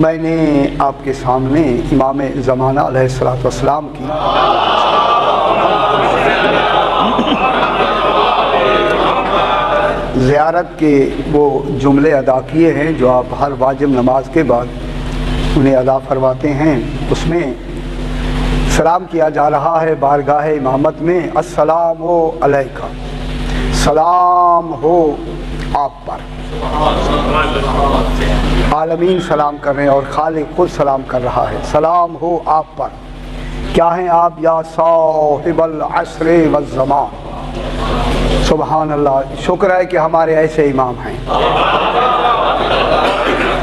میں نے آپ کے سامنے امام زمانہ علیہ الصلوۃ والسلام کی زیارت کے وہ جملے ادا کیے ہیں جو آپ ہر واجب نماز کے بعد انہیں ادا فرماتے ہیں۔ اس میں سلام کیا جا رہا ہے بارگاہ امامت میں، السلام علیکہ، سلام ہو آپ پر۔ عالمین سلام کر رہے ہیں اور خالق خود سلام کر رہا ہے، سلام ہو آپ پر۔ کیا ہیں آپ؟ یا صاحب العصر والزمان۔ سبحان اللہ، شکر ہے کہ ہمارے ایسے امام ہیں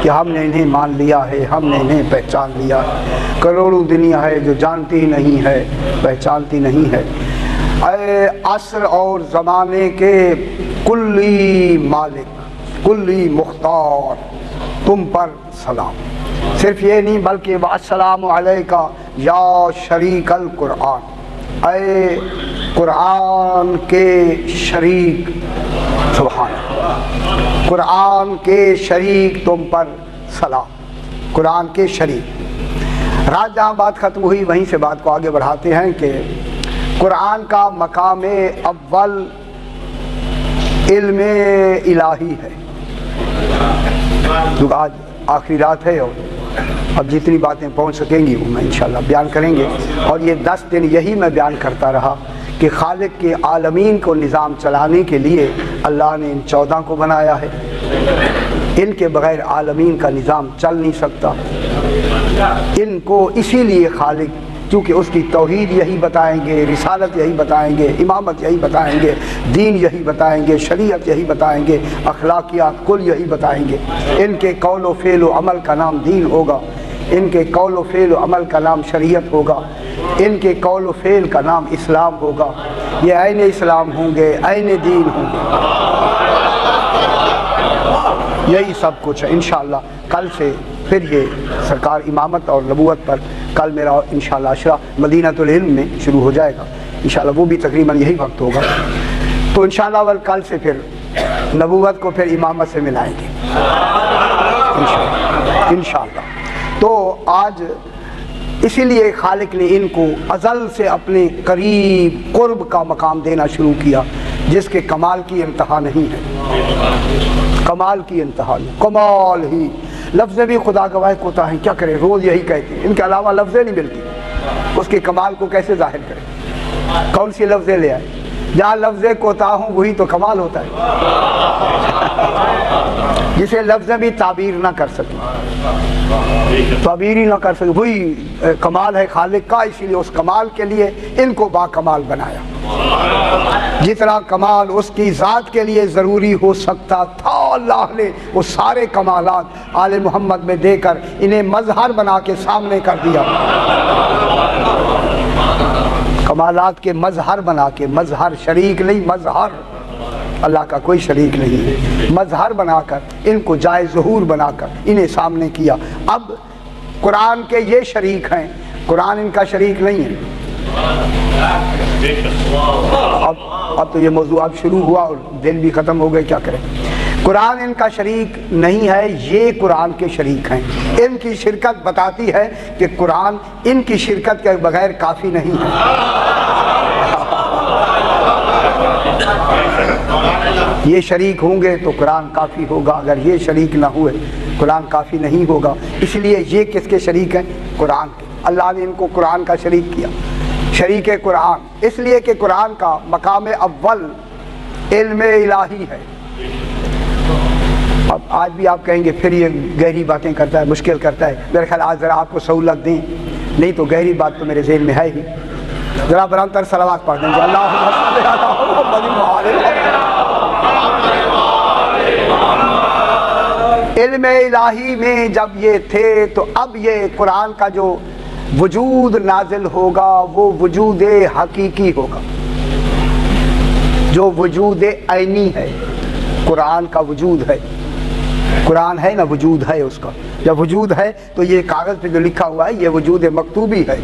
کہ ہم نے انہیں مان لیا ہے، ہم نے انہیں پہچان لیا ہے۔ کروڑوں دنیا ہے جو جانتی نہیں ہے، پہچانتی نہیں ہے۔ اے عصر اور زمانے کے کلی مالک، کلی مختار، تم پر سلام۔ صرف یہ نہیں بلکہ السلام علیکہ یا شریک القرآن، اے قرآن کے شریک، سبحان اللہ، قرآن کے شریک تم پر سلام، قرآن کے شریک۔ رات جہاں بات ختم ہوئی وہیں سے بات کو آگے بڑھاتے ہیں کہ قرآن کا مقام اول علم الہی ہے، جو آج آخری رات ہے اور اب جتنی باتیں پہنچ سکیں گی وہ میں انشاءاللہ بیان کریں گے۔ اور یہ 10 دن یہی میں بیان کرتا رہا کہ خالق کے عالمین کو نظام چلانے کے لیے اللہ نے ان 14 کو بنایا ہے، ان کے بغیر عالمین کا نظام چل نہیں سکتا۔ ان کو اسی لیے خالق، کیونکہ اس کی توحید یہی بتائیں گے، رسالت یہی بتائیں گے، امامت یہی بتائیں گے، دین یہی بتائیں گے، شریعت یہی بتائیں گے، اخلاقیات کل یہی بتائیں گے۔ ان کے قول و فعل و عمل کا نام دین ہوگا، ان کے قول و فعل و عمل کا نام شریعت ہوگا، ان کے قول و فعل کا نام اسلام ہوگا۔ یہ عین اسلام ہوں گے، عین دین ہوں گے، یہی سب کچھ ہے۔ انشاءاللہ کل سے پھر یہ سرکار امامت اور نبوت پر کل میرا انشاءاللہ عشرہ مدینۃ العلم میں شروع ہو جائے گا، انشاءاللہ وہ بھی تقریباً یہی وقت ہوگا۔ تو انشاءاللہ کل سے پھر نبوت کو پھر امامت سے ملائیں گے انشاءاللہ۔ تو آج اسی لیے خالق نے ان کو ازل سے اپنے قریب قرب کا مقام دینا شروع کیا، جس کے کمال کی انتہا نہیں ہے، کمال کی انتہا نہیں، کمال ہی۔ لفظ بھی خدا گواہ کوتا ہیں، کیا کریں، روز یہی کہتے ہیں، ان کے علاوہ لفظیں نہیں ملتی، اس کے کمال کو کیسے ظاہر کریں، کون سی لفظیں لے آئے؟ جہاں لفظ کوتا ہوں وہی تو کمال ہوتا ہے، جسے لفظیں بھی تعبیر نہ کر سکیں، تعبیر ہی نہ کر سکیں، وہی کمال ہے خالق کا۔ اسی لیے اس کمال کے لیے ان کو با کمال بنایا۔ جتنا کمال اس کی ذات کے لیے ضروری ہو سکتا تھا، اللہ نے وہ سارے کمالات آل محمد میں دے کر انہیں مظہر بنا کے سامنے کر دیا، کمالات کے مظہر بنا کے، مظہر شریک نہیں، مظہر، اللہ کا کوئی شریک نہیں ہے، مظہر بنا کر ان کو جائے ظہور بنا کر انہیں سامنے کیا۔ اب قرآن کے یہ شریک ہیں، قرآن ان کا شریک نہیں ہے۔ اب تو یہ موضوع اب شروع ہوا اور دن بھی ختم ہو گئے، کیا کریں۔ قرآن ان کا شریک نہیں ہے، یہ قرآن کے شریک ہیں۔ ان کی شرکت بتاتی ہے کہ قرآن ان کی شرکت کے بغیر کافی نہیں ہے۔ یہ شریک ہوں گے تو قرآن کافی ہوگا، اگر یہ شریک نہ ہوئے قرآن کافی نہیں ہوگا۔ اس لیے یہ کس کے شریک ہیں؟ قرآن کے۔ اللہ نے ان کو قرآن کا شریک کیا، شریک قرآن، اس لیے کہ قرآن کا مقام اول علم الہی ہے۔ اب آج بھی آپ کہیں گے پھر یہ گہری باتیں کرتا ہے، مشکل کرتا ہے۔ میرے خیال آج ذرا آپ کو سہولت دیں، نہیں تو گہری بات تو میرے ذہن میں ہے ہی۔ ذرا برہمتر صلوات پڑھ دیں گے، اللہم صل علی محمد وعلی علم الہی میں جب یہ تھے تو اب یہ قرآن کا جو وجود نازل ہوگا وہ وجود حقیقی ہوگا، جو وجود عینی ہے۔ قرآن کا وجود ہے، قرآن ہے نا، وجود ہے اس کا۔ جب وجود ہے تو یہ کاغذ پہ جو لکھا ہوا ہے یہ وجود مکتوبی ہے،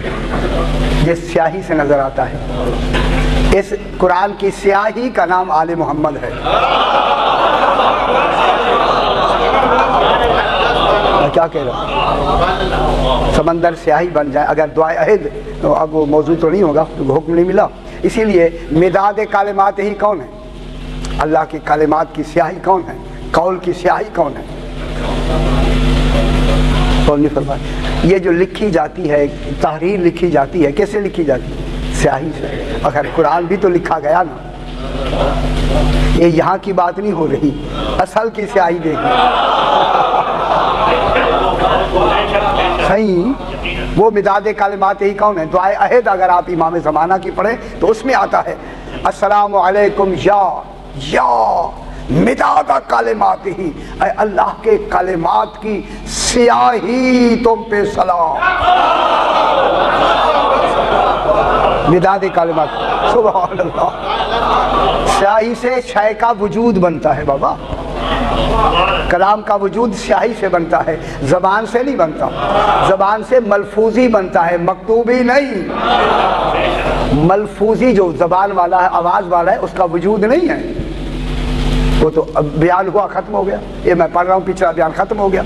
یہ سیاہی سے نظر آتا ہے۔ اس قرآن کی سیاہی کا نام آل محمد ہے۔ کیا کہہ رہا ہوں؟ سمندر سیاہی بن جائے اگر دعائے عہد، تو اب وہ موضوع تو نہیں ہوگا، تو حکم نہیں ملا. اسی لیے مداد کلمات ہی کون ہے؟ اللہ کے کلمات کی سیاہی کون ہے؟ قول کی سیاہی کون ہے؟ کون نہیں فرمایا؟ یہ جو لکھی جاتی ہے، تحریر لکھی جاتی ہے، کیسے لکھی جاتی ہے؟ سیاہی سے. اگر قرآن بھی تو لکھا گیا نا. یہ یہاں کی بات نہیں ہو رہی، اصل کی سیاہی دیکھیں. صحیح. وہ مداد کلمات ہی کون ہے؟ دعائے عہد اگر آپ امام زمانہ کی پڑھیں تو اس میں آتا ہے السلام علیکم یا مداد کلمات ہی، اے اللہ کے کلمات کی سیاہی تم پہ سلام. مداد کلمات، سبحان اللہ. سیاہی سے شے کا وجود بنتا ہے بابا. کلام کا وجود سیاہی سے بنتا ہے، زبان سے نہیں بنتا. زبان سے ملفوظی بنتا ہے، مکتوبی نہیں. ملفوظی جو زبان والا ہے، آواز والا ہے، اس کا وجود نہیں ہے. وہ تو اب بیان ہوا، ختم ہو گیا. یہ میں پڑھ رہا ہوں، پچھلا بیان ختم ہو گیا،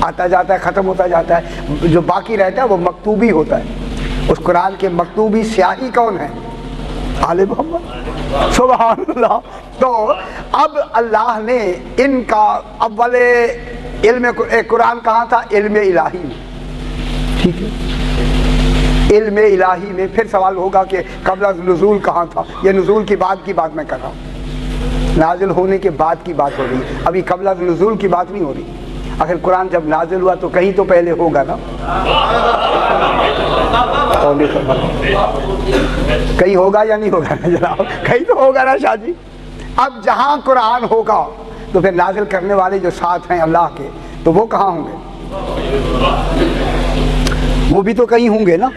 آتا جاتا ہے، ختم ہوتا جاتا ہے. جو باقی رہتا ہے وہ مکتوبی ہوتا ہے. اس قرآن کے مکتوبی سیاہی کون ہے؟ آل محمد. سبحان اللہ. تو اب اللہ نے ان کا اول علم قرآن کہاں تھا؟ علم الہی میں. ٹھیک ہے، علم الہی میں. پھر سوال ہوگا کہ قبل از نزول کہاں تھا؟ یہ نزول کی بات میں کر رہا ہوں، نازل ہونے کے بعد کی بات ہو رہی ہے. ابھی قبل از نزول کی بات نہیں ہو رہی. آخر قرآن جب نازل ہوا تو کہیں تو پہلے ہوگا نا. کہیں ہوگا یا نہیں ہوگا جناب؟ کہیں تو ہوگا نا شاہ جی. اب جہاں قرآن ہوگا تو پھر نازل کرنے والے جو ساتھ ہیں اللہ کے، تو وہ کہاں ہوں گے؟ وہ بھی تو کہیں ہوں گے نا.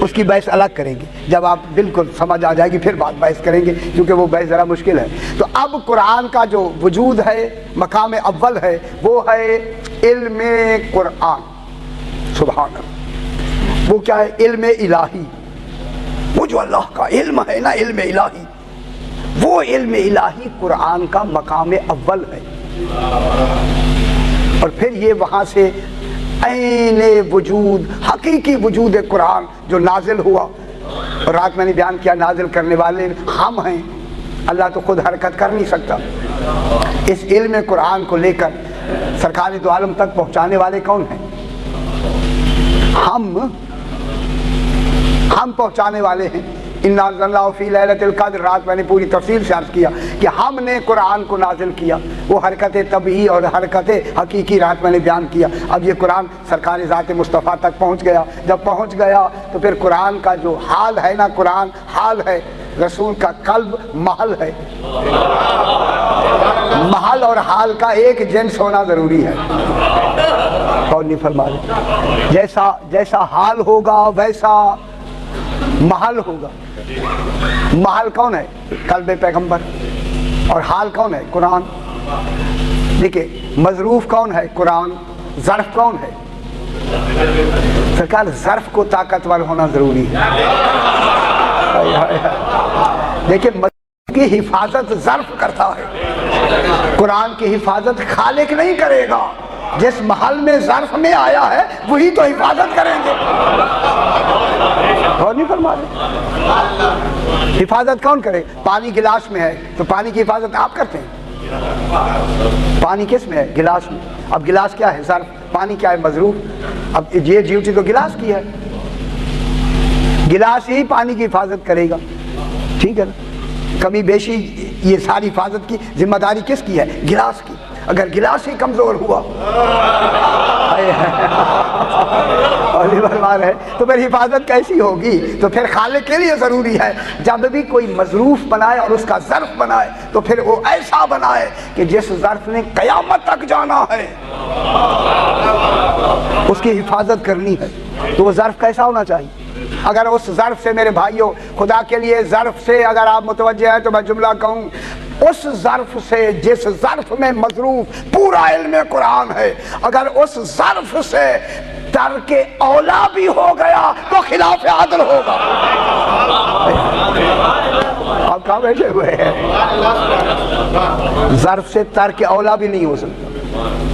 اس کی بحث الگ کریں گے جب آپ بالکل سمجھ آ جائے گی، پھر بات بحث کریں گے، کیونکہ وہ بحث ذرا مشکل ہے. تو اب قرآن کا جو وجود ہے، مقام اول ہے، وہ ہے علم قرآن. سبحان اللہ. وہ کیا ہے؟ علم الہی. وہ جو اللہ کا علم ہے نا، علم الہی، وہ علم الہی قرآن کا مقام اول ہے. اور پھر یہ وہاں سے عین وجود، حقیقی وجود قرآن جو نازل ہوا. اور رات میں نے بیان کیا، نازل کرنے والے ہم ہیں. اللہ تو خود حرکت کر نہیں سکتا. اس علم قرآن کو لے کر سرکار دو عالم تک پہنچانے والے کون ہیں؟ ہم پہنچانے والے ہیں. اِنَّا أَنزَلْنَاهُ فِي لَيْلَةِ الْقَدْرِ. رات میں نے پوری تفصیل سے عرض کیا کہ ہم نے قرآن کو نازل کیا. وہ حرکت طبعی اور حرکت حقیقی رات میں نے بیان کیا. اب یہ قرآن سرکار ذات مصطفیٰ تک پہنچ گیا. جب پہنچ گیا تو پھر قرآن کا جو حال ہے نا، قرآن حال ہے، رسول کا قلب محل ہے. محل اور حال کا ایک جنس ہونا ضروری ہے. اور نہیں فرما رہے، جیسا حال ہوگا ویسا محل ہوگا. محل کون ہے؟ قلب پیغمبر. اور حال کون ہے؟ قرآن. دیکھیں، مظروف کون ہے؟ قرآن. ظرف کون ہے؟ سرکار ظرف کو طاقتور ہونا ضروری ہے. دیکھیں، کی حفاظت ظرف کرتا ہے، قرآن کی حفاظت خالق نہیں کرے گا. جس محل میں ظرف میں آیا ہے وہی تو حفاظت کریں گے. اور نہیں فرما رہے؟ حفاظت کون کرے؟ پانی گلاس میں ہے تو پانی کی حفاظت آپ کرتے ہیں. پانی کس میں ہے؟ گلاس میں. اب گلاس کیا ہے؟ ظرف. پانی کیا ہے؟ مظروف. اب یہ ڈیوٹی تو گلاس کی ہے. گلاس ہی پانی کی حفاظت کرے گا. ٹھیک ہے نا؟ کمی بیشی یہ ساری حفاظت کی ذمہ داری کس کی ہے؟ گلاس کی. اگر گلاس ہی کمزور ہوا تو پھر حفاظت کیسی ہوگی؟ تو پھر خالق کے لیے ضروری ہے جب بھی کوئی مظروف بنائے اور اس کا ظرف بنائے تو پھر وہ ایسا بنائے کہ جس ظرف نے قیامت تک جانا ہے اس کی حفاظت کرنی ہے. تو وہ ظرف کیسا ہونا چاہیے؟ اگر اس ظرف سے، میرے بھائیوں، خدا کے لیے ظرف سے اگر آپ متوجہ ہیں تو میں جملہ کہوں، اس ظرف سے، جس ظرف میں مظروف پورا علم قرآن ہے، اگر اس ظرف سے ترک اولا بھی ہو گیا تو خلاف عدل ہوگا. آپ کہاں بیٹھے ہوئے ہیں؟ ظرف سے ترک اولا بھی نہیں ہو سکتا.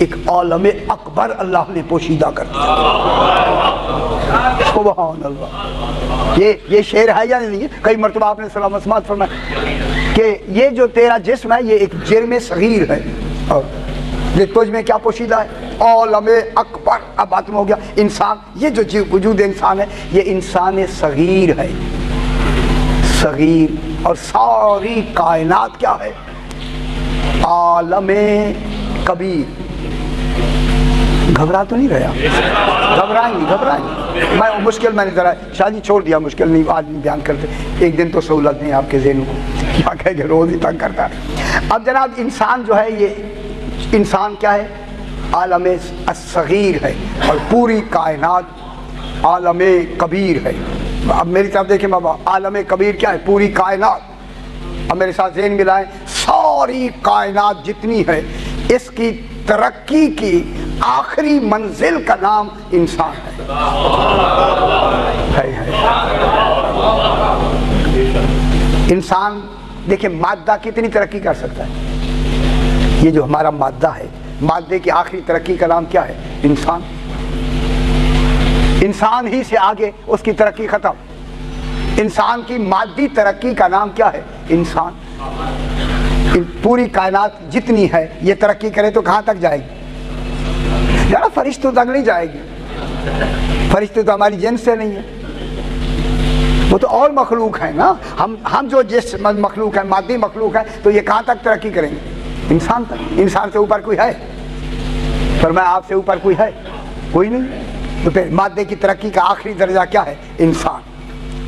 ایک عالم اکبر اللہ نے پوشیدہ کر دیا. سبحان اللہ. یہ شعر ہے یا نہیں ہے؟ کئی مرتبہ آپ نے سلام اسمات فرمایا کہ یہ جو تیرا جسم ہے یہ ایک جرم صغیر ہے، اور یہ تجھ میں کیا پوشیدہ ہے؟ عالم اکبر. اب بات میں ہو گیا انسان، یہ جو وجود انسان ہے یہ انسان صغیر ہے، صغیر. اور ساری کائنات کیا ہے؟ عالم کبیر. گھبرا تو نہیں رہا؟ گھبرائیں. میں مشکل میں نے ذرا شاہ جی چھوڑ دیا، مشکل نہیں آدمی بیان کرتے. ایک دن تو سہولت نہیں آپ کے ذہنوں کو، کیا کہہ کہ روز ہی تنگ کرتا ہے. اب جناب انسان جو ہے یہ انسان کیا ہے؟ عالم الصغیر ہے، اور پوری کائنات عالم کبیر ہے. اب میری طرف دیکھیں بابا، عالم کبیر کیا ہے؟ پوری کائنات. اب میرے ساتھ ذہن ملائیں، ساری کائنات جتنی ہے اس کی ترقی کی آخری منزل کا نام انسان ہے. انسان دیکھیں مادہ کتنی ترقی کر سکتا ہے؟ یہ جو ہمارا مادہ ہے، مادے کی آخری ترقی کا نام کیا ہے؟ انسان. انسان ہی سے آگے اس کی ترقی ختم. انسان کی مادی ترقی کا نام کیا ہے؟ انسان. پوری کائنات جتنی ہے یہ ترقی کرے تو کہاں تک جائے گی؟ یار فرشتوں تک نہیں جائے گی. فرشتے تو ہماری جنس سے نہیں ہے، وہ تو اور مخلوق ہیں نا. ہم جو جس مخلوق ہیں، مادی مخلوق ہیں، تو یہ کہاں تک ترقی کریں گے؟ انسان تک. انسان سے اوپر کوئی ہے؟ فرمایا آپ سے اوپر کوئی ہے؟ کوئی نہیں. تو پھر مادے کی ترقی کا آخری درجہ کیا ہے؟ انسان.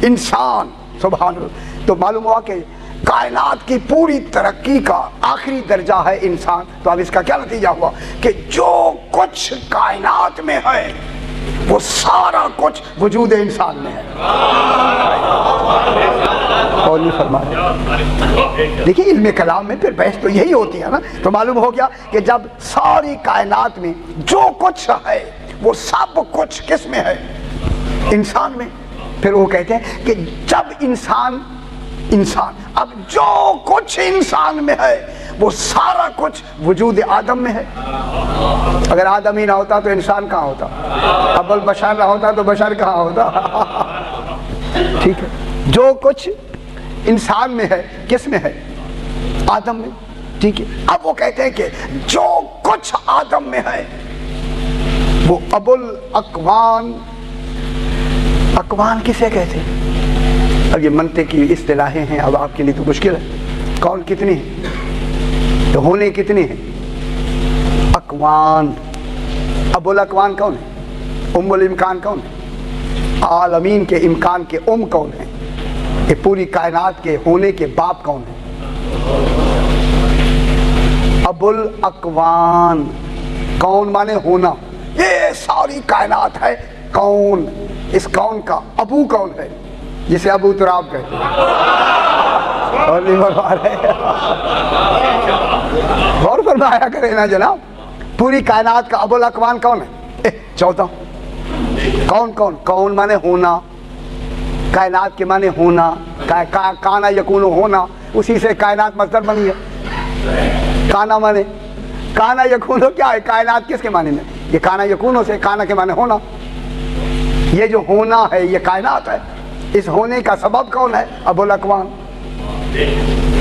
انسان. سبحان اللہ. تو معلوم ہوا کہ کائنات کی پوری ترقی کا آخری درجہ ہے انسان. تو اب اس کا کیا نتیجہ ہوا کہ جو کچھ کائنات میں ہے وہ سارا کچھ وجود انسان میں ہے. اور نہیں فرمایا. دیکھیں علم کلام میں پھر بحث تو یہی ہوتی ہے نا. تو معلوم ہو گیا کہ جب ساری کائنات میں جو کچھ ہے وہ سب کچھ کس میں ہے؟ انسان میں. پھر وہ کہتے ہیں کہ جب انسان اب جو کچھ انسان میں ہے وہ سارا کچھ وجود آدم میں ہے. اگر آدم ہی نہ ہوتا تو انسان کہاں ہوتا؟ اب البشر نہ ہوتا تو بشر کہاں ہوتا؟ ٹھیک ہے. جو کچھ انسان میں ہے کس میں ہے؟ آدم میں. ٹھیک ہے. اب وہ کہتے ہیں کہ جو کچھ آدم میں ہے وہ ابو الاکوان. اکوان کسے کہتے ہیں؟ اب یہ منطق کی اصطلاحیں ہیں، اب آپ کے لیے تو مشکل ہے. کون کتنی ہے؟ تو ہونے کتنے ہیں؟ اکوان. ابو الاکوان کون ہے؟ ام الامکان کون ہے؟ عالمین کے امکان کے کون ہے؟ یہ پوری کائنات کے ہونے کے باپ کون ہے؟ ابو الاکوان. کون مانے ہونا. یہ ساری کائنات ہے کون. اس کون کا ابو کون ہے؟ جسے ابو تراب کہتے ہیں. اور نہیں فرما رہے؟ غور فرمایا کرے نا جناب. پوری کائنات کا ابو الاکوان کون ہے؟ 14. کون مانے ہونا. کائنات کے مانے ہونا. کانا یکون ہونا. اسی سے کائنات مصدر بنی ہے. کانا مانے کانا یکون کیا ہے؟ کائنات کس کے معنی میں؟ یہ کانا یکون سے کانا کے معنی ہونا. یہ جو ہونا ہے یہ کائنات ہے. اس ہونے کا سبب کون ہے؟ ابو الاکوان.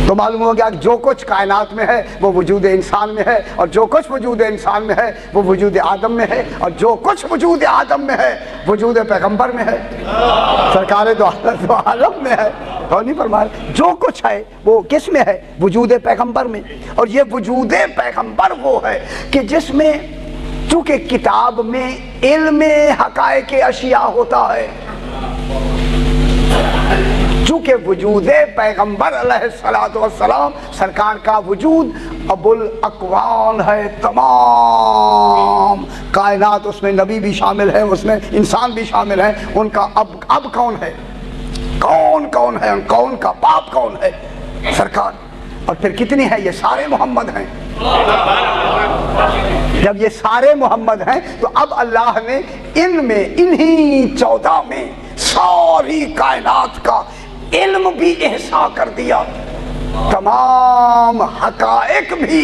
تو معلوم ہو گیا جو کچھ کائنات میں ہے وہ وجود انسان میں ہے، اور جو کچھ وجود انسان میں ہے وہ وجود آدم میں ہے، اور جو کچھ وجود آدم میں ہے وجود پیغمبر میں ہے. سرکار دو عالم میں ہے. اور نہیں فرمایا جو کچھ ہے وہ کس میں ہے؟ وجود پیغمبر میں. اور یہ وجود پیغمبر وہ ہے کہ جس میں چونکہ کتاب میں علم حقائق اشیاء ہوتا ہے، چونکہ وجود پیغمبر علیہ الصلوۃ والسلام سرکار کا وجود ابو الاکوان ہے. تمام کائنات اس میں نبی بھی شامل ہے، اس میں انسان بھی شامل ہے. ان کا اب کون ہے؟ کون ہے؟ ان کون کا باپ کون ہے؟ سرکار. اور پھر کتنی ہے؟ یہ سارے محمد ہیں. جب یہ سارے محمد ہیں تو اب اللہ نے ان میں انہی 14 میں ساری کائنات کا علم بھی احاطہ کر دیا. تمام حقائق بھی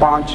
5।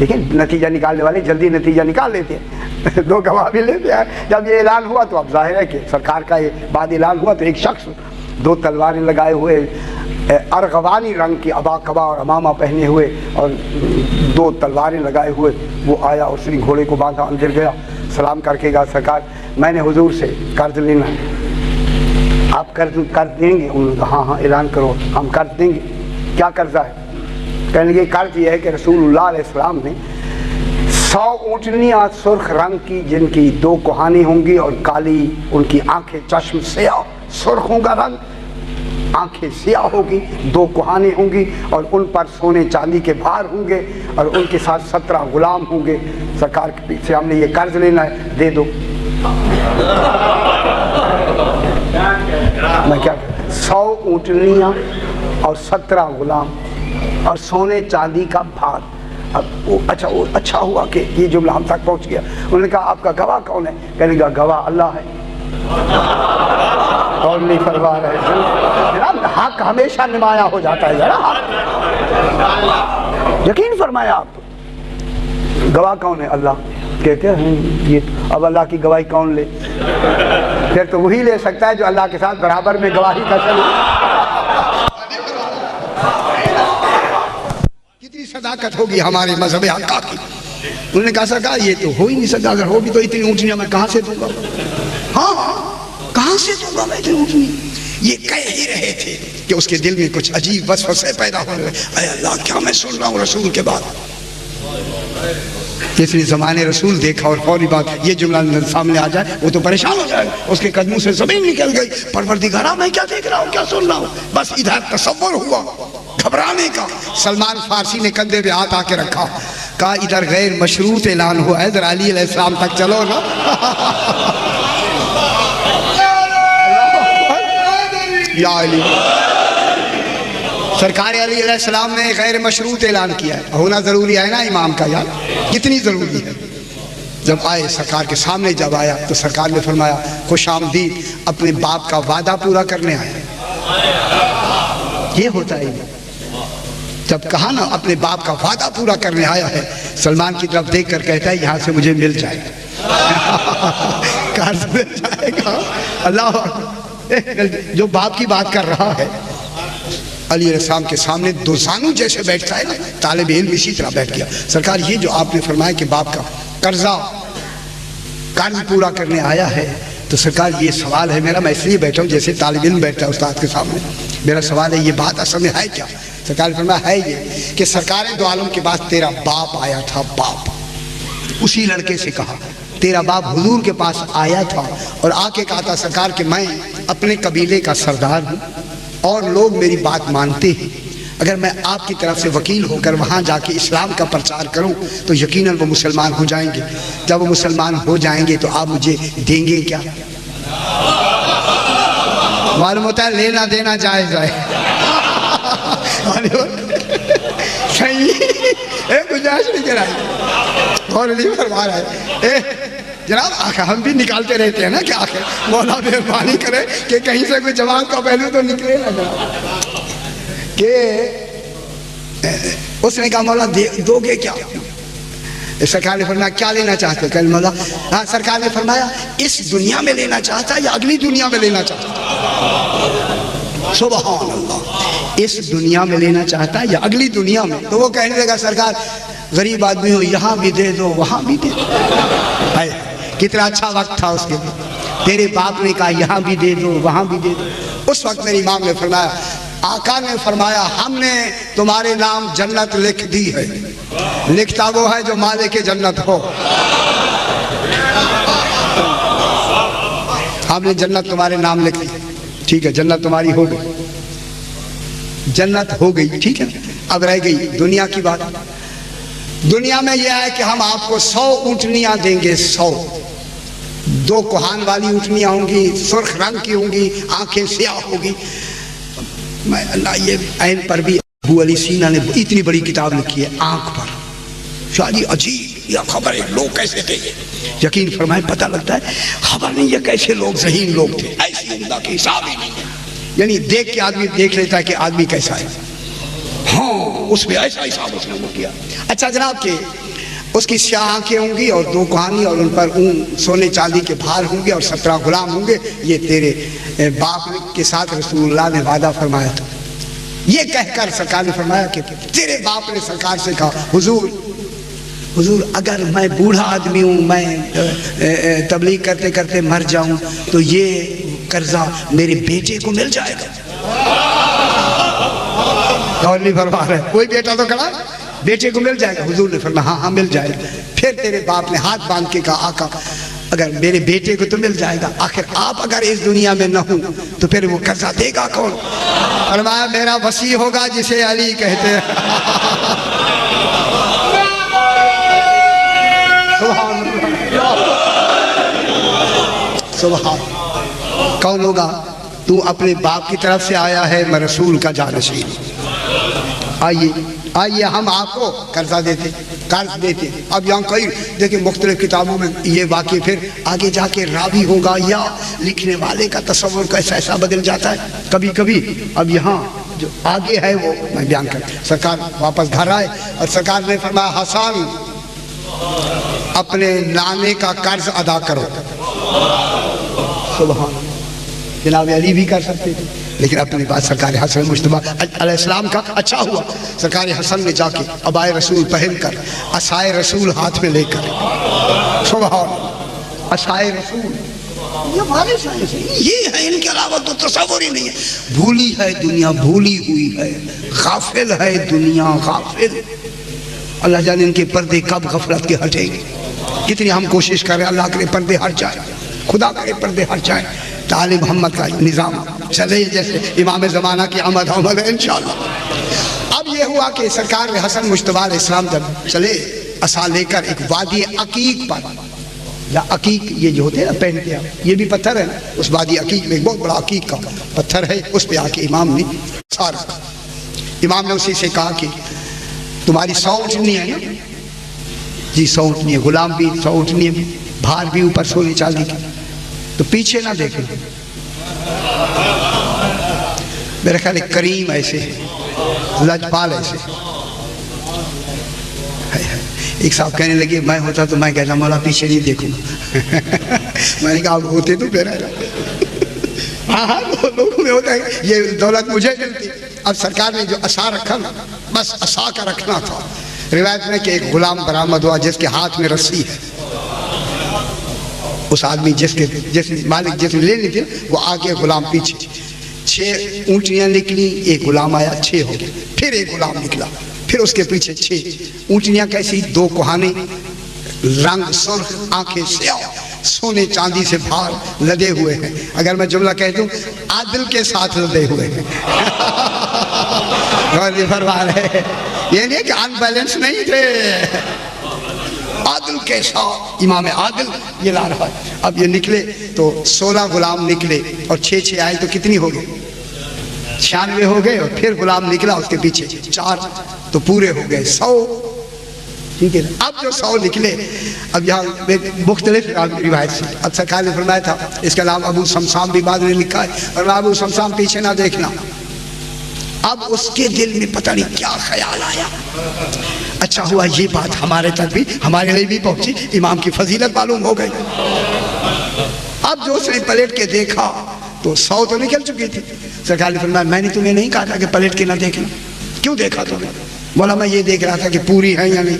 دیکھیں نتیجہ نکالنے والے جلدی نتیجہ نکال لیتے ہیں دو گواہ بھی لیتے ہیں. جب یہ اعلان ہوا تو اب ظاہر ہے کہ سرکار کا یہ بعد اعلان ہوا تو ایک شخص دو تلواریں لگائے ہوئے ارغوانی رنگ کی عبا قبا اور امامہ پہنے ہوئے اور دو تلواریں لگائے ہوئے وہ آیا, اس نے گھوڑے کو باندھا, اندر گیا, سلام کر کے کہا سرکار میں نے حضور سے قرض لینا ہے, آپ قرض دیں گے؟ انہوں نے کہا ہاں ہاں اعلان کرو ہم قرض دیں گے. کیا قرضہ ہے؟ کہنے لگے قرض یہ ہے کہ رسول اللہ علیہ السلام نے 100 اونٹنیاں سرخ رنگ کی جن کی 2 کوہانی ہوں گی اور کالی ان کی آنکھیں, چشم سیاہ سرخوں کا رنگ, آنکھیں سیاہ ہوگی, 2 کوہانی ہوں گی اور ان پر سونے چاندی کے بھار ہوں گے اور ان کے ساتھ 17 غلام ہوں گے. سرکار کے پیچھے ہم نے یہ قرض لینا ہے, دے دو. میں کیا 100 اونٹنیاں اور 17 غلام اور سونے چاندی کا بھار. اب وہ اچھا ہوا کہ یہ جملہ ہم تک پہنچ گیا. انہوں نے کہا آپ کا گواہ کون ہے؟ کہنے لگا گواہ اللہ ہے. اور نہیں فرما رہے جناب, حق ہمیشہ نمایاں ہو جاتا ہے ذرا, یقین فرمایا آپ. گواہ کون ہے؟ اللہ. کہتے ہیں یہ اب اللہ کی گواہی کون لے؟ پھر تو وہی لے سکتا ہے جو اللہ کے ساتھ برابر میں گواہی کا چلے. کتنی صداقت ہوگی ہمارے مذہب حقا کی. انہوں نے کہا سرکار یہ تو ہو ہی نہیں سکتا, اگر ہوگی تو اتنی اونٹنیاں میں کہاں سے دوں گا؟ ہاں کہاں سے دوں گا میں اتنی اونٹنی؟ یہ کہہ ہی رہے تھے کہ اس کے دل میں کچھ عجیب وسوسے پیدا ہو رہے. اے اللہ کیا میں سن رہا ہوں رسول کے بعد. جتنی زمانے رسول دیکھا اور فوری بات یہ جملہ سامنے آ جائے وہ تو پریشان ہو جائے. اس کے قدموں سے زمین نکل گئی. پروردگارا میں کیا دیکھ رہا ہوں, کیا سن رہا ہوں؟ بس ادھر تصور ہوا گھبرانے کا. سلمان فارسی نے کندھے پہ ہاتھ آ کے رکھا, کہا ادھر غیر مشروط اعلان ہوا ہے, ادھر علی علیہ السلام تک چلو نا. یا علی, سرکار علی علیہ السلام نے غیر مشروط اعلان کیا ہے. ہونا ضروری ہے نا امام کا یار, کتنی ضروری ہے. جب آئے سرکار کے سامنے, جب آیا تو سرکار نے فرمایا خوش آمدید, اپنے باپ کا وعدہ پورا کرنے آئے. یہ ہوتا ہے جب کہا نا اپنے باپ کا وعدہ پورا کرنے آیا ہے. سلمان کی طرف دیکھ کر کہتا ہے یہاں سے مجھے مل جائے قرض مل جائے گا. اللہ جو باپ کی بات کر رہا ہے. علی علیہ السلام کے سامنے دو زانو جیسے بیٹھتا ہے نا, طالب علم اسی طرح بیٹھ گیا. سرکار یہ جو آپ نے فرمایا کہ باپ کا قرض پورا کرنے آیا ہے, تو سرکار یہ سوال ہے میرا, میں اس لیے بیٹھا ہوں جیسے طالب علم بیٹھتا ہے استاد کے سامنے. میرا سوال ہے یہ بات اصل میں ہے کیا؟ سرکار نے فرمایا ہے یہ کہ سرکار دو عالم کے بعد تیرا باپ آیا تھا. باپ اسی لڑکے سے کہا تیرا باپ حضور کے پاس آیا تھا اور آ کے کہا تھا سرکار کہ میں اپنے قبیلے کا سردار ہوں اور لوگ میری بات مانتے ہیں, اگر میں آپ کی طرف سے وکیل ہو کر وہاں جا کے اسلام کا پرچار کروں تو یقیناً وہ مسلمان ہو جائیں گے. جب وہ مسلمان ہو جائیں گے تو آپ مجھے دیں گے کیا؟ معلوم ہوتا ہے لینا دینا جائز ہے. صحیح گنجائش نہیں کرائی اور نہیں فرما رہا ہے. جناب ہم بھی نکالتے رہتے ہیں نا کہ آخر مولا مہربانی کرے کہ کہیں سے کوئی جوان کا پہلو تو نکلے نا جناب. کہ اس نے کہا مولا دو گے کیا؟ سرکار نے فرمایا کیا لینا چاہتے ہو؟ کہ مولا ہاں. سرکار نے فرمایا اس دنیا میں لینا چاہتا ہے یا اگلی دنیا میں لینا چاہتا ہے؟ سبحان اللہ, اس دنیا میں لینا چاہتا ہے یا اگلی دنیا میں؟ تو وہ کہنے لگا سرکار غریب آدمی ہو, یہاں بھی دے دو وہاں بھی دے دو. کتنا اچھا وقت تھا اس کے لیے. تیرے باپ نے کہا یہاں بھی دے دو وہاں بھی دے دو. اس وقت میرے امام نے فرمایا, آقا نے فرمایا ہم نے تمہارے نام جنت لکھ دی ہے, لکھتا وہ ہے جو مالک جنت ہو. ہم نے جنت تمہارے نام لکھ دی, ٹھیک ہے جنت تمہاری ہو گئی, جنت ہو گئی, ٹھیک ہے. اب رہ گئی دنیا کی بات. دنیا میں یہ ہے کہ ہم آپ کو 100 اونٹنیاں دیں گے. 100 2 کوہان والی اونٹنیاں ہوں گی, سرخ رنگ کی ہوں گی, آنکھیں سیاہ ہوگی. میں اللہ یہ عین پر بھی ابو علی سینا نے اتنی بڑی کتاب لکھی ہے آنکھ پر. شاید عجیب یہ خبر ہے, لوگ کیسے تھے یقین فرمائے, پتہ لگتا ہے خبر نہیں یہ کیسے لوگ ذہین لوگ تھے, ایسی عمدہ کے حساب ہی نہیں. یعنی دیکھ کے آدمی دیکھ لیتا ہے کہ آدمی کیسا ہے. ہاں اس پہ ایسا حساب اس نے وہ کیا. اچھا جناب کہ اس کی سیاہ آنکھیں ہوں گی اور 2 کوہانی اور ان پر اون سونے چاندی کے بھار ہوں گے اور 17 غلام ہوں گے. یہ تیرے باپ کے ساتھ رسول اللہ نے وعدہ فرمایا تھا. یہ کہہ کر سرکار نے فرمایا کہ تیرے باپ نے سرکار سے کہا حضور اگر میں بوڑھا آدمی ہوں, میں تبلیغ کرتے کرتے مر جاؤں تو یہ قرضہ میرے بیٹے کو مل جائے گا. اور نہیں فرما رہے, کوئی بیٹا تو کھڑا, بیٹے کو مل جائے گا. حضور نے فرمایا ہاں مل جائے گا. پھر تیرے باپ نے ہاتھ باندھ کے کہا آقا اگر میرے بیٹے کو تو مل جائے گا, آخر آپ اگر اس دنیا میں نہ ہوں تو پھر وہ قرضہ دے گا کون؟ فرمایا میرا وصی ہوگا جسے علی کہتے ہیں. سبحان. کون ہوگا؟ تو اپنے باپ کی طرف سے آیا ہے, میں رسول کا جانشین. آئیے ہم آپ کو قرض دیتے. اب یہاں کئی دیکھیں مختلف کتابوں میں یہ واقعہ پھر آگے جا کے راوی ہوگا یا لکھنے والے کا تصور کیسا ایسا بدل جاتا ہے کبھی کبھی. اب یہاں جو آگے ہے وہ میں بیان کر. سرکار واپس گھر آئے اور سرکار نے فرمایا حسن اپنے نانے کا قرض ادا کرو. سبحان. جناب علی بھی کر سکتے تھے لیکن اپنی بات سرکار حسن مجتبیٰ علیہ السلام کا. اچھا ہوا سرکار حسن نے جا کے عبائے رسول پہن کر عصائے رسول ہاتھ میں لے کر, سبحان, عصائے رسول یہ وارث ہیں, یہ ہے, ان کے علاوہ تو تصور ہی نہیں ہے. بھولی ہے دنیا, بھولی ہوئی ہے, غافل ہے دنیا, غافل. اللہ جانے ان کے پردے کب غفلت کے ہٹیں گے. کتنی ہم کوشش کر رہے ہیں, اللہ کرے پردے ہٹ جائے, خدا کرے پردے ہٹ جائیں, تعلیم محمد کا نظام چلے جیسے امام زمانہ کی آمد ہے انشاءاللہ. اب یہ ہوا کہ سرکار حسن مجتبیٰ علیہ السلام جب چلے عصا لے کر ایک وادی عقیق پر, یا عقیق یہ جو ہوتے ہیں پہنتے ہیں, یہ بھی پتھر ہے نا, اس وادی عقیق میں ایک بہت بڑا عقیق کا پتھر ہے, اس پہ آ کے امام نے سار رکھا. امام نے اسی سے کہا کہ تمہاری 100 اونٹنی ہے نا؟ جی 100 اونٹنی ہے. غلام بھی 100 اونٹنی ہے, بھار بھی اوپر سونے چاندی کی. تو پیچھے نہ دیکھیں, میرے خیال کریم ایسے لجپال ایسے. ایک صاحب کہنے لگے میں ہوتا تو میں کہتا مولا پیچھے نہیں دیکھوں گا. میں نے کہا آپ ہوتے تو پھر ہاں لوگوں میں ہوتا ہے, یہ دولت مجھے ملتی. اب سرکار نے جو عصا رکھا نا, بس عصا کا رکھنا تھا. روایت میں کہ ایک غلام برآمد ہوا جس کے ہاتھ میں رسی ہے. اس آدمی جس مالک جس نے لینی تھی وہ آگے غلام پیچھے. 6 اونٹنیاں نکلی, ایک غلام آیا, 6 ہو گئے. پھر ایک غلام نکلا, پھر اس کے پیچھے 6 اونٹنیاں. کیسی 2 کوہانے, رنگ سرخ, آنکھیں سیاہ, سونے چاندی سے بھار لدے ہوئے ہیں. اگر میں جملہ کہہ دوں عادل کے ساتھ لدے ہوئے ہیں. فرما رہے یہ نہیں کہ ان بیلنس نہیں تھے, عادل کے ساتھ امام عادل یہ لا رہا ہے. اب یہ نکلے تو 16 غلام نکلے اور 6 آئے تو کتنی ہو گئے؟ 96 ہو گئے. اور پھر غلام نکلا اس کے پیچھے 4 تو پورے ہو گئے 100. ٹھیک ہے. اب جو 100 نکلے, اب یہاں مختلف روایت سے اب سرکار نے فرمایا تھا. اس کے علاوہ ابو سمسام بھی بعد نے لکھا ہے, اور ابو سمسام پیچھے نہ دیکھنا. اب اس کے دل میں پتہ نہیں کیا خیال آیا. اچھا ہوا یہ بات ہمارے تک بھی, ہمارے لیے بھی پہنچی, امام کی فضیلت معلوم ہو گئی. اب جو اس نے پلٹ کے دیکھا تو 100 تو نکل چکی تھی. سرکار نے فرمایا میں نے تمہیں نہیں کہا تھا کہ پلٹ کے نہ دیکھنا, کیوں دیکھا تم نے؟ بولا میں یہ دیکھ رہا تھا کہ پوری ہے یا نہیں.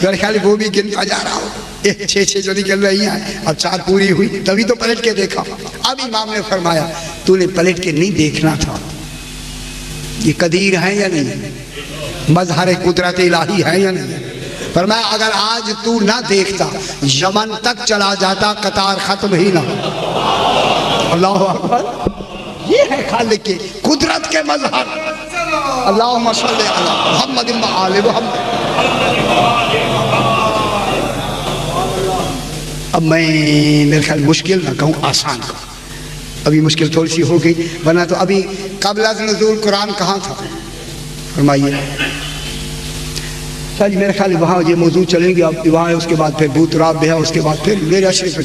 میرے خیال وہ بھی گنتا جا رہا ہوں, 6 جو نکل رہی ہیں, اب 4 پوری ہوئی, تبھی تو پلٹ کے دیکھا. اب امام نے فرمایا تو نے پلٹ کے نہیں دیکھنا تھا, یہ قدیر ہے یا نہیں, مظہر قدرت الہی ہے یا نہیں. فرمایا اگر آج تو نہ دیکھتا یمن تک چلا جاتا, قطار ختم ہی نہ. اللہ اکبر. یہ ہے خالق کی قدرت کے مظہر. اللہم صلی علی محمد و آل محمد. اب میں میرے خیال مشکل نہ کہوں, آسان کہوں. ابھی مشکل تھوڑی سی ہو گئی, ورنہ تو ابھی قبل از نزول قرآن کہاں تھا. فرمائیے شاہ جی میرے خیال ہے وہاں یہ موضوع چلیں گے، اب وہاں ہے، اس کے بعد پھر بوت راب بھی ہے، اس کے بعد پھر میرے اشرے پہ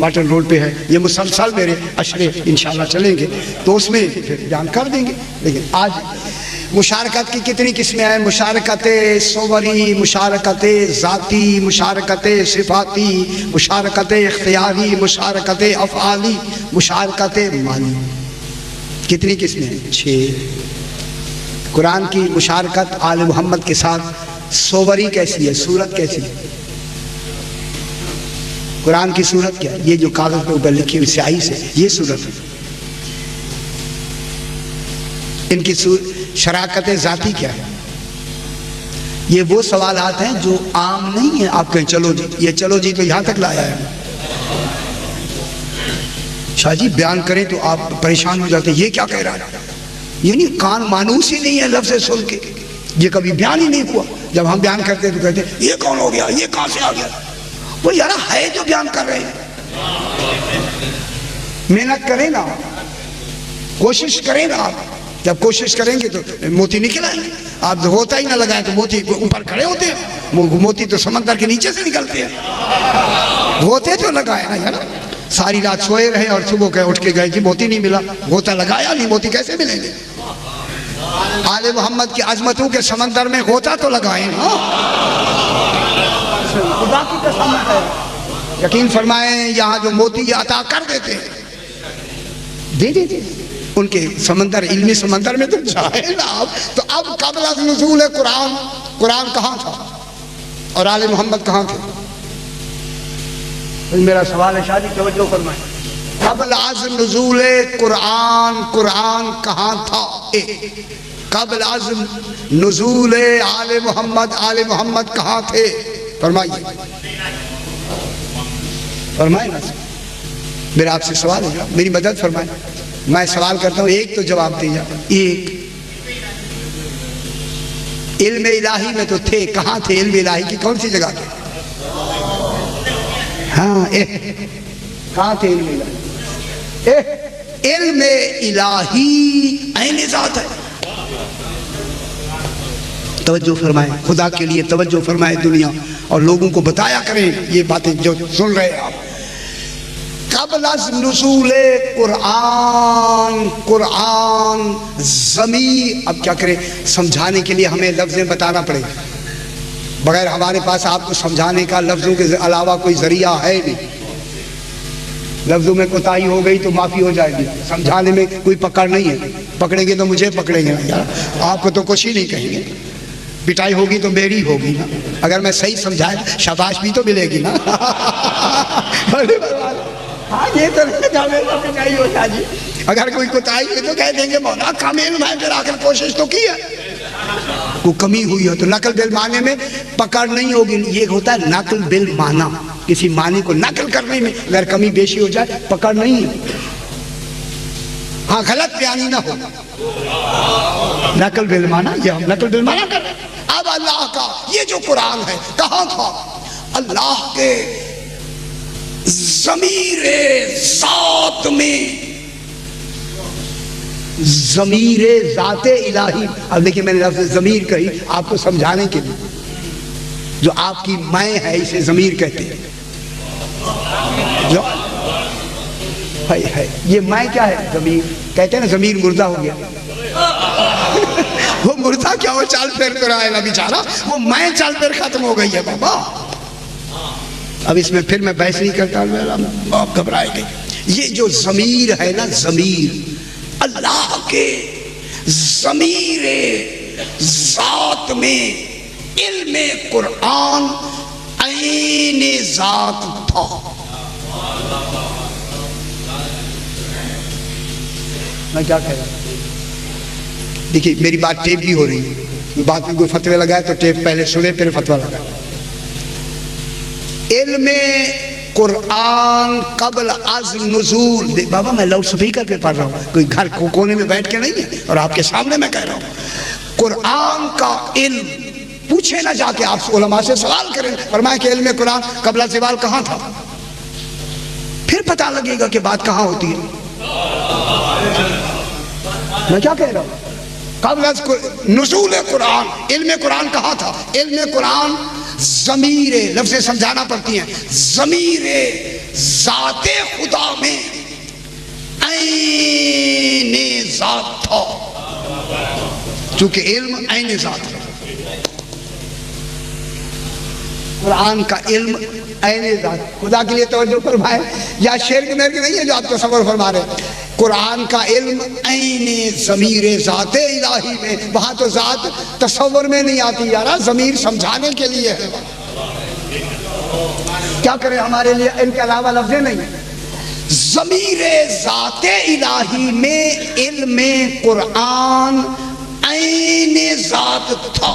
ماٹن روڈ پہ ہے، یہ مسلسل میرے اشرے انشاءاللہ چلیں گے، تو اس میں پھر بیان کر دیں گے۔ لیکن آج مشارکت کی کتنی قسمیں ہیں؟ مشارکت صوری، مشارکت ذاتی، مشارکت صفاتی، مشارکت اختیاری، مشارکت افعالی، مشارکت مالی۔ کتنی قسمیں ہیں؟ 6۔ قرآن کی مشارکت آل محمد کے ساتھ صوری کیسی ہے؟ صورت کیسی ہے؟ قرآن کی صورت کیا ہے؟ یہ جو کاغذ پہ اوپر لکھی ہوئی سیاہی سے، یہ صورت ہے۔ ان کی شراکت ذاتی کیا ہے؟ یہ وہ سوالات ہیں جو عام نہیں ہیں۔ آپ کہیں چلو جی، یہ چلو جی تو یہاں تک لایا ہے۔ شاہ جی بیان کریں تو آپ پریشان ہو جاتے ہیں، یہ کیا کہہ رہا ہے؟ یعنی کان مانوس ہی نہیں ہے لفظ سن کے، یہ کبھی بیان ہی نہیں ہوا۔ جب ہم بیان کرتے ہیں تو کہتے ہیں یہ کون ہو گیا، یہ کہاں سے آ گیا؟ وہ یار ہے جو بیان کر رہے ہیں۔ محنت کریں نا، کوشش کریں نا۔ آپ جب کوشش کریں گے تو موتی نکل آئیں گے۔ آپ ہوتا ہی نہ لگائیں تو موتی اوپر کھڑے ہوتے ہیں، موتی تو سمندر کے نیچے سے نکلتے ہیں۔ ہوتے تو لگائے نا یار، ساری رات سوئے رہے اور صبح کے اٹھ کے گئے کہ موتی نہیں ملا، ہوتا لگایا نہیں، موتی کیسے ملیں گے؟ آل محمد کی عظمتوں کے سمندر میں ہوتا تو لگائیں نا۔ خدا کی قسم ہے، یقین فرمائیں یہاں جو موتی عطا کر دیتے ہیں، دے دیتے ہیں ان کے سمندر، علمی سمندر میں تو جائے نا آپ۔ تو اب قبل از نزول قرآن، قرآن کہاں تھا اور آل محمد کہاں تھے؟ میرا سوال ہے شاہ جی توجہ فرمائیں، قبل از نزول قرآن، قرآن کہاں تھا؟ قبل از نزول آل محمد، آل محمد کہاں تھے؟ فرمائیے، فرمائیں نا۔ میرا آپ سے سوال ہے، میری مدد فرمائیں۔ میں سوال کرتا ہوں، ایک تو جواب دیجیے۔ ایک، علم الہی میں تو تھے، کہاں تھے؟ علم الہی کی کون سی جگہ تھے؟ ہاں کہاں تھے علم الہی؟ علم الہی عین ذات ہے۔ توجہ فرمائیں، خدا کے لیے توجہ فرمائیں دنیا، اور لوگوں کو بتایا کریں یہ باتیں جو سن رہے ہیں آپ۔ قبل از نزول قرآن، قرآن ضمیر، اب کیا کریں سمجھانے کے لیے ہمیں لفظیں بتانا پڑے گا، بغیر ہمارے پاس آپ کو سمجھانے کا لفظوں کے علاوہ کوئی ذریعہ ہے نہیں۔ لفظوں میں کوتاہی ہو گئی تو معافی ہو جائے گی، سمجھانے میں کوئی پکڑ نہیں ہے۔ پکڑیں گے تو مجھے پکڑیں گے نا یار، آپ کو تو کچھ ہی نہیں کہیں گے۔ پٹائی ہوگی تو میری ہوگی نا، اگر میں صحیح سمجھائے شاباش بھی تو ملے گی نا۔ ہاں یہ تو پٹائی ہو جائے، اگر کوئی کوتاہی ہوئی تو کہہ دیں گے مولا کامل میں پھر آخر کوشش تو کی ہے، کو کمی ہوئی ہو تو نقل بالمعنی میں پکڑ نہیں ہوگی۔ یہ ہوتا ہے نقل بالمعنی، کسی معنی کو نقل کرنے میں اگر کمی بیشی ہو جائے پکڑ نہیں ہے۔ ہاں غلط بیانی نہ ہو، نقل بالمعنی، یہ ہم نقل بالمعنی کر رہے ہیں۔ اب اللہ کا یہ جو قرآن ہے کہاں تھا؟ اللہ کے ضمیر ذات میں، ضمیر ذات الہی۔ اب دیکھیں میں نے لفظ ضمیر کہی آپ کو سمجھانے کے لیے، جو آپ کی میں ہے اسے ضمیر کہتے ہیں۔ جو ہے یہ میں کیا ہے؟ ضمیر کہتے ہیں نا، ضمیر مردہ ہو گیا۔ وہ مردہ کیا، وہ چال پھر تو رہا ہے نا بیچارہ، وہ میں چال پھر ختم ہو گئی ہے بابا۔ اب اس میں پھر میں بحث نہیں کرتا، آپ گھبرائے گئے۔ یہ جو ضمیر ہے نا، ضمیر اللہ کے ضمیر ذات میں علم قرآن عین ذات تھا۔ میں کیا کہہ رہا ہوں؟ دیکھیے میری بات ٹیپ بھی ہو رہی ہے، بات میں کوئی فتوے لگائے تو ٹیپ پہلے سنے پھر فتویٰ لگائے۔ علم قرآن قبل از نزول، بابا میں لاؤڈ سپیکر پہ پڑھ رہا ہوں، کوئی گھر کونے میں بیٹھ کے نہیں ہے، اور آپ کے سامنے میں کہہ رہا ہوں۔ قرآن کا علم پوچھے نہ جا کے، آپ علماء سے سوال کریں، فرمائے کہ علم قرآن قبل از زوال کہاں تھا، پھر پتہ لگے گا کہ بات کہاں ہوتی ہے۔ میں کیا کہہ رہا ہوں؟ قبل از نزول قرآن علم قرآن کہاں تھا؟ علم قرآن ضمیر، لفظیں سمجھانا پڑتی ہیں، ضمیر ذات خدا میں عین ذات تھا، چونکہ علم عین ذات ہے۔ قرآن کا علم عین ذات، خدا کے لیے توجہ فرمائے، یا شرک میں نہیں ہے جو آپ تصور فرما رہے ہیں۔ قرآن کا علم عین ضمیر ذات الہی میں، وہاں تو ذات تصور میں نہیں آتی یارا، ضمیر سمجھانے کے لیے ہے۔ کیا کریں، ہمارے لیے ان کے علاوہ لفظیں نہیں۔ ضمیر ذات الہی میں علم قرآن عین ذات تھا۔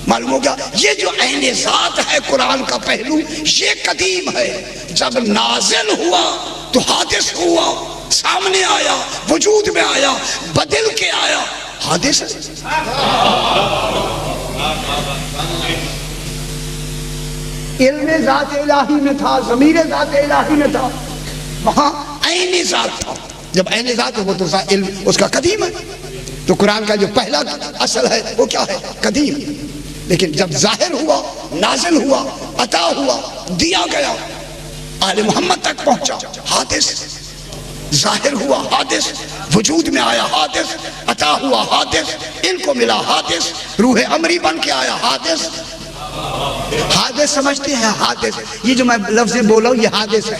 معلوم ہو گیا، یہ جو عین ذات ہے قرآن کا پہلو، یہ قدیم ہے، جب نازل ہوا تو حادث ہوا، سامنے آیا، وجود میں آیا، بدل کے آیا، حادث ہے۔ علم ذات الہی میں تھا، ضمیر ذات الہی میں تھا، وہاں عین ذات تھا۔ جب عین ذات ہو تو علم اس کا قدیم ہے۔ تو قرآن کا جو پہلا اصل ہے وہ کیا ہے؟ قدیم۔ لیکن جب ظاہر ہوا، نازل ہوا، عطا ہوا، دیا گیا، آل محمد تک پہنچا، حادث، ظاہر ہوا حادث، وجود میں آیا حادث، عطا ہوا حادث، ان کو ملا حادث، روح امری بن کے آیا حادث۔ حادث سمجھتے ہیں؟ حادث، یہ جو میں لفظ بولا ہوں یہ حادث ہے۔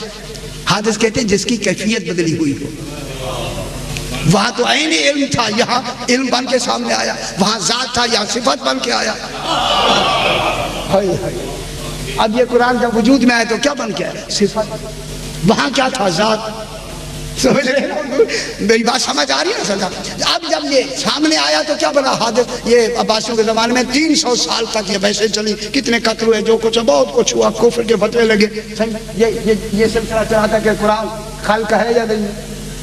حادث کہتے ہیں جس کی کیفیت بدلی ہوئی ہو۔ وہاں تو عین علم تھا، یہاں علم بن کے سامنے آیا، وہاں ذات تھا، یہاں صفت بن کے آیا۔ اب یہ قرآن جب وجود میں آیا تو کیا بن کے آیا؟ صفت۔ وہاں کیا تھا؟ ذات۔ سمجھ رہے ہیں؟ میری بات سمجھ آ رہی ہے نا؟ اب جب یہ سامنے آیا تو کیا بنا؟ حادث۔ یہ عباسیوں کے زمانے میں 300 سال تک یہ ویسے چلی، کتنے قتل ہوئے، جو کچھ بہت کچھ ہوا، کفر کے فتوے لگے۔ یہ سلسلہ چلا تھا کہ قرآن خلق ہے یا نہیں،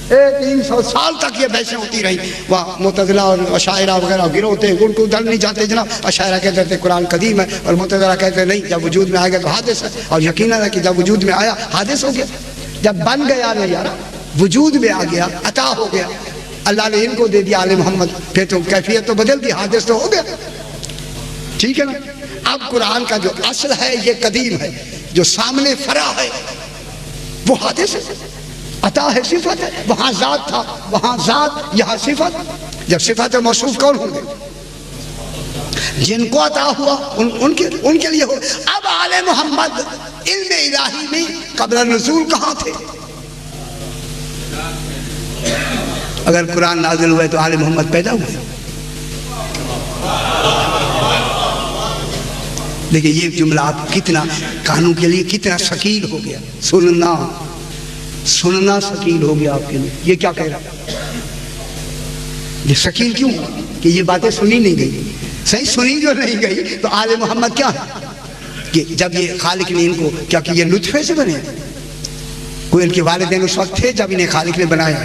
300 سال تک یہ بحثیں ہوتی رہی۔ وہاں معتزلہ اور اشاعرہ وغیرہ گروہ تھے، ان کو دل نہیں جاتے جناب۔ اشاعرہ کہتے تھے قرآن قدیم ہے، اور معتزلہ کہتے نہیں، جب وجود میں آئے گا تو حادث ہے۔ اور یقیناً ہے کہ جب وجود میں آیا حادث ہو گیا، جب بن گیا نہیں یار، وجود میں آ گیا، عطا ہو گیا، اللہ نے ان کو دے دیا آل محمد، پھر تو کیفیت تو بدل دی، حادث تو ہو گیا۔ ٹھیک ہے نا؟ اب قرآن کا جو اصل ہے یہ قدیم ہے، جو سامنے فرا ہے وہ حادث ہے، عطا ہے، صفت ہے۔ وہاں ذات تھا، وہاں ذات، یہاں صفت۔ جب صفت موصوف کون ہوں گے؟ جن کو عطا ہوا ان کے لیے ہو۔ اب آل محمد علم الہی میں قبل نزول کہاں تھے؟ اگر قرآن نازل ہوئے تو آل محمد پیدا ہوئے۔ دیکھیں یہ جملہ آپ کتنا کانوں کے لیے کتنا ثقیل ہو گیا، سننا ثقیل ہو گیا آپ کے لیے۔ یہ کیا کہہ رہا؟ یہ ثقیل کیوں؟ کہ یہ باتیں سنی نہیں گئی، صحیح سنی جو نہیں گئی تو آل محمد کیا ہے؟ کہ جب یہ خالق نے ان کو کیا کہ یہ لطفے سے بنے، کوئی ان کے والدین اس وقت تھے جب انہیں خالق نے بنایا؟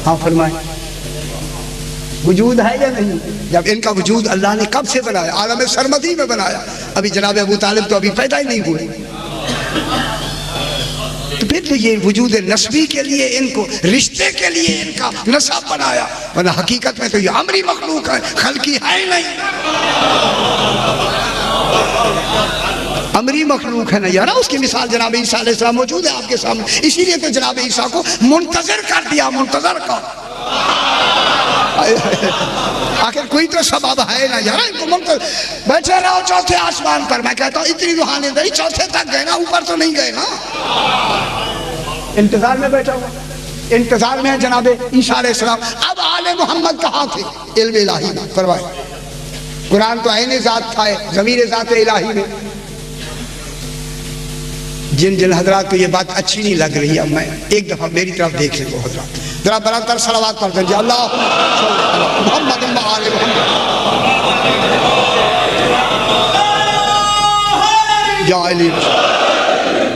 ہاں فرمائیں، وجود ہے یا نہیں؟ جب ان کا وجود اللہ نے کب سے بنایا؟ عالم سرمدی میں بنایا۔ ابھی جناب ابو طالب تو ابھی پیدا ہی نہیں ہوئے، تو پھر تو یہ وجود نسبی کے لیے ان کو، رشتے کے لیے ان کا نسب بنایا، ورنہ حقیقت میں تو یہ امری مخلوق ہے، خلقی ہے نہیں، امری مخلوق ہے نا یارا۔ اس کی مثال جناب عیسیٰ علیہ السلام موجود ہے آپ کے سامنے، اسی لیے تو جناب عیسیٰ کو منتظر کر دیا، منتظر کا۔ آخر کوئی تو سبب ہے نا یار، ان کو منتظر بیٹھے رہو چوتھے آسمان پر۔ میں کہتا ہوں اتنی روحانی داری، چوتھے تک گئے نا، اوپر تو نہیں گئے نا، انتظار میں بیٹھا ہوا، انتظار میں ہے جناب عیسیٰ علیہ السلام۔ اب آل محمد کہاں تھے؟ علم الہی میں۔ فرمائے قرآن تو عین ذات تھا، ضمیر ذات الہی میں۔ جن حضرات کو یہ بات اچھی نہیں لگ رہی ہے، اب میں ایک دفعہ میری طرف دیکھ لیں وہ حضرات، ذرا برابر صلوات پڑھ دیجیے، اللہ محمد آل محمد۔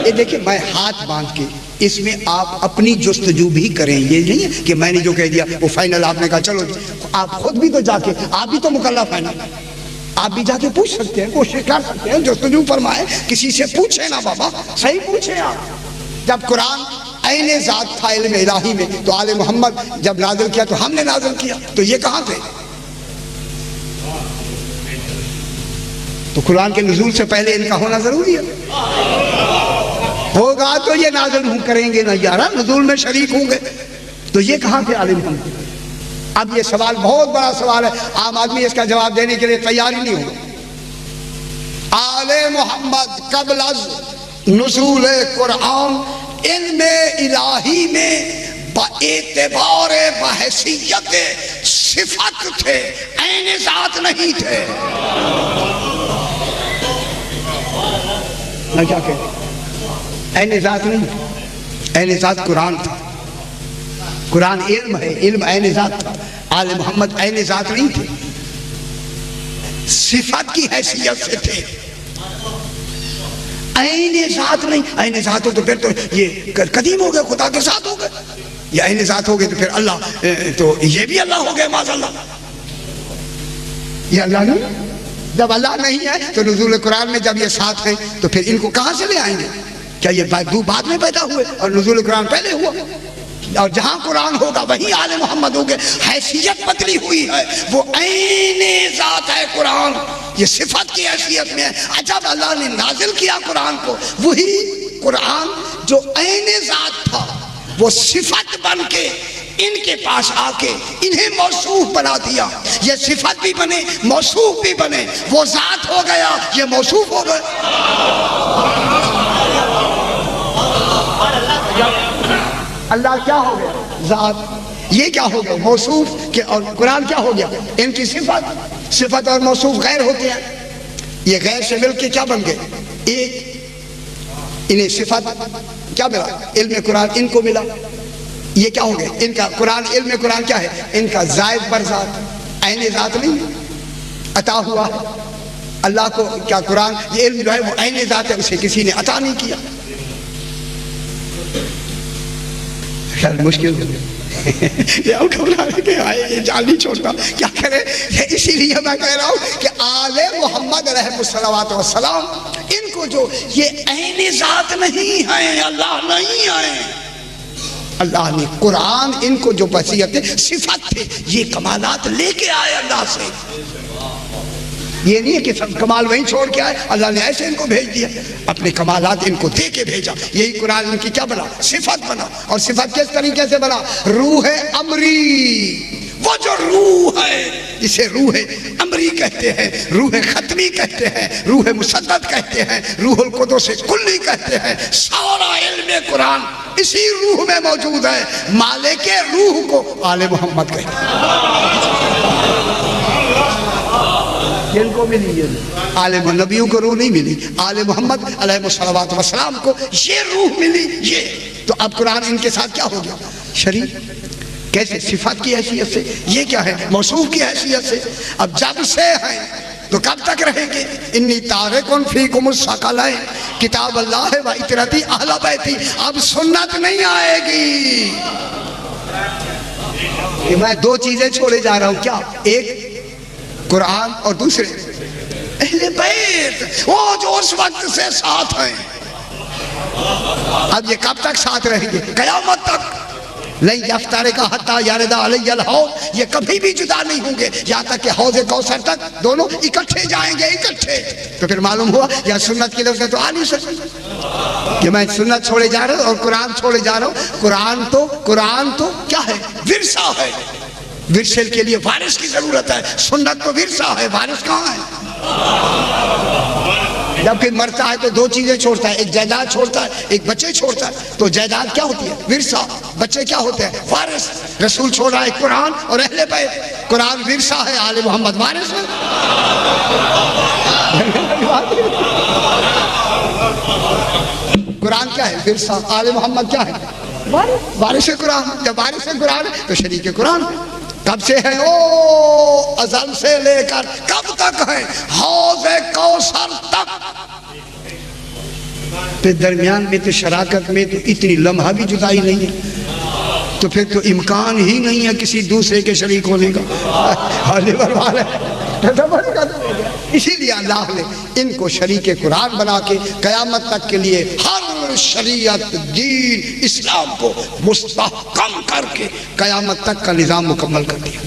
یہ دیکھیں میں ہاتھ باندھ کے اس میں آپ اپنی جستجو بھی کریں، یہ نہیں ہے کہ میں نے جو کہہ دیا وہ فائنل، آپ نے کہا چلو جی۔ آپ خود بھی تو جا کے، آپ بھی تو مکلف ہیں نا، آپ بھی جا کے پوچھ سکتے ہیں، کوشش کر سکتے ہیں، جستجو فرمائیں، کسی سے پوچھیں نا بابا، صحیح پوچھیں آپ۔ جب قرآن عین ذات تھا علم الہی میں، تو آل محمد جب نازل کیا تو ہم نے نازل کیا، تو یہ کہاں تھے؟ تو قرآن کے نزول سے پہلے ان کا ہونا ضروری ہے، ہوگا تو یہ نازل ہوں کریں گے، نہ یارا نزول میں شریک ہوں گے، تو یہ کہاں تھے آل محمد؟ اب یہ سوال بہت بڑا سوال ہے، عام آدمی اس کا جواب دینے کے لیے تیار ہی نہیں ہوگا۔ آل محمد قبل از نزول قرآن علم الہی میں باعتبار بحیثیت صفت تھے، عین ذات نہیں تھے۔ میں کیا کہہ رہا ہوں؟ عین ذات نہیں، عین ذات قرآن تھا، قرآن علم ہے، علم عین ذات تھا، آل محمد عین ذات نہیں تھے، صفت کی حیثیت سے تھے، عین ذات نہیں۔ عین ذات ہو تو پھر تو یہ قدیم ہو گئے، خدا کے ساتھ ہو گئے، یہ عین ذات ہو گئے تو پھر اللہ، تو یہ بھی اللہ ہو گئے معاذ اللہ، یہ اللہ نہیں۔ جب اللہ نہیں ہے تو نزول قرآن میں جب یہ ساتھ ہیں تو پھر ان کو کہاں سے لے آئیں گے؟ کیا یہ بعد میں پیدا ہوئے اور نزول قرآن پہلے ہوا؟ اور جہاں قرآن ہوگا وہیں آل محمد ہوگے، حیثیت بدلی ہوئی ہے، وہ عین ذات ہے قرآن، یہ صفت کی حیثیت میں ہے۔ جب اللہ نے نازل کیا قرآن کو، وہی قرآن جو عین ذات تھا وہ صفت بن کے ان کے پاس آ کے انہیں موصوف بنا دیا، یہ صفت بھی بنے موصوف بھی بنے، وہ ذات ہو گیا یہ موصوف ہو گئے۔ اللہ کیا ہو گیا؟ ذات۔ یہ کیا ہو گیا؟ موصوف۔ اور قرآن کیا ہو گیا؟ ان کی صفت۔ صفت اور موصوف غیر ہوتے ہیں، یہ غیر سے مل کے کیا بن گئے؟ ایک۔ انہیں صفت کیا ملا؟ علم قرآن ان کو ملا، یہ کیا ہو گئے؟ ان کا قرآن، علم قرآن کیا ہے؟ ان کا زائد بر ذات، عین ذات نہیں عطا ہوا ہے اللہ کو۔ کیا قرآن یہ علم جو ہے وہ عین ذات ہے، اسے کسی نے عطا نہیں کیا۔ خیر مشکل یہ جان نہیں چھوڑتا، کیا کرے؟ اسی لیے میں کہہ رہا ہوں کہ آل محمد علیہ الصلوات والسلام ان کو جو یہ عین ذات نہیں ہیں، اللہ نہیں ہیں، اللہ نے قرآن ان کو جو بصیرت صفت تھے، یہ کمالات لے کے آئے اللہ سے۔ یہ نہیں ہے کہ سب کمال وہیں چھوڑ کے آئے، اللہ نے ایسے ان کو بھیج دیا، اپنے کمالات ان کو دے کے بھیجا۔ یہی قرآن ان کی کیا بنا؟ صفت بنا۔ اور صفت کس طریقے سے بنا؟ روح امری، وہ جو روح ہے جسے روح امری کہتے ہیں، روح ختمی کہتے ہیں، روح مسدد کہتے ہیں، روح القدس کلی کہتے ہیں، سارا علم قرآن اسی روح میں موجود ہے۔ مالک روح کو آل محمد کہتے ہیں۔ جن کو ملی یہ آل نبیوں کو روح نہیں ملی، آل محمد علیہ الصلوات والسلام کو یہ روح ملی۔ یہ تو اب قرآن ان کے ساتھ کیا ہو گیا؟ شریک۔ کیسے؟ صفات کی حیثیت سے۔ یہ کیا ہے؟ موصوف کی حیثیت سے۔ اب جب سے ہیں تو کب تک رہیں گے؟ انی تارکن فیکم الثقلین، کتاب اللہ و اطرتی اہل بیتی۔ اب سنت نہیں آئے گی کہ میں دو چیزیں چھوڑے جا رہا ہوں۔ کیا؟ ایک قرآن اور دوسرے اہل بیت، وہ جو اس وقت سے ساتھ ہیں۔ اب یہ کب تک ساتھ رہیں گے؟ قیامت تک۔ لن یفترقا حتی یرد علی الحوض، یہ کبھی بھی جدا نہیں ہوں گے یہاں تک کہ حوض کوثر تک دونوں اکٹھے جائیں گے، اکٹھے۔ تو پھر معلوم ہوا یا سنت کی لفظ تو آ نہیں سکتی کہ میں سنت چھوڑے جا رہا ہوں اور قرآن چھوڑے جا رہا ہوں۔ قرآن تو کیا ہے؟ ورثہ ہے، ورثے کے لیے وارث کی ضرورت ہے۔ سنت تو ورثہ ہے، وارث کہاں ہے؟ جب کہ مرتا ہے تو دو چیزیں چھوڑتا ہے، ایک جائیداد چھوڑتا ہے، ایک بچے چھوڑتا ہے۔ تو جائیداد کیا ہوتی ہے؟ ورثہ۔ بچے کیا ہوتے ہیں؟ وارث۔ رسول چھوڑ رہا ہے قرآن اور اہل بیت۔ قرآن ورثہ ہے، آل محمد وارث ہے۔ قرآن کیا ہے؟ ورثہ۔ آل محمد کیا ہے؟ وارث قرآن۔ جب وارث قرآن ہے تو شریک قرآن ہے۔ کب سے ہے؟ او ازل سے لے کر کب تک ہے؟ حوض کوثر تک۔ پھر درمیان میں تو شراکت میں تو اتنی لمحہ بھی جدائی نہیں ہے۔ تو پھر تو امکان ہی نہیں ہے کسی دوسرے کے شریک ہونے کا۔ اسی لیے اللہ نے ان کو شریک قرآن بنا کے قیامت تک کے لیے ہر شریعت دین اسلام کو مستحکم کر کے قیامت تک کا نظام مکمل کر دیا۔